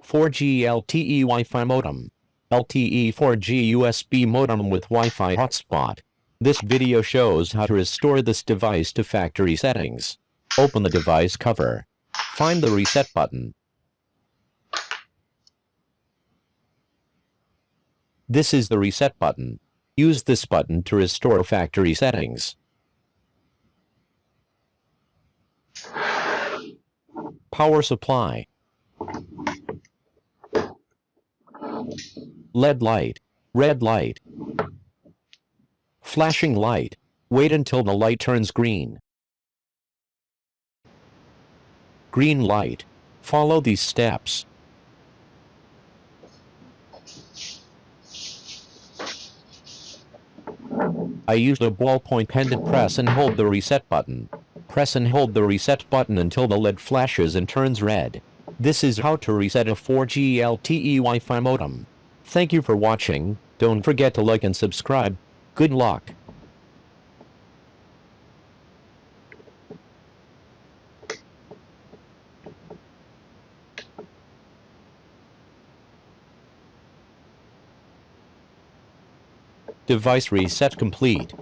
4G LTE Wi-Fi Modem. LTE 4G USB modem with Wi-Fi hotspot. This video shows how to restore this device to factory settings. Open the device cover. Find the reset button. This is the reset button. Use this button to restore factory settings. Power supply. LED light. Red light. Flashing light. Wait until the light turns green. Green light. Follow these steps. I used a ballpoint pen to press and hold the reset button. Press and hold the reset button until the LED flashes and turns red. This is how to reset a 4G LTE Wi-Fi modem. Thank you for watching. Don't forget to like and subscribe. Good luck. Device reset complete.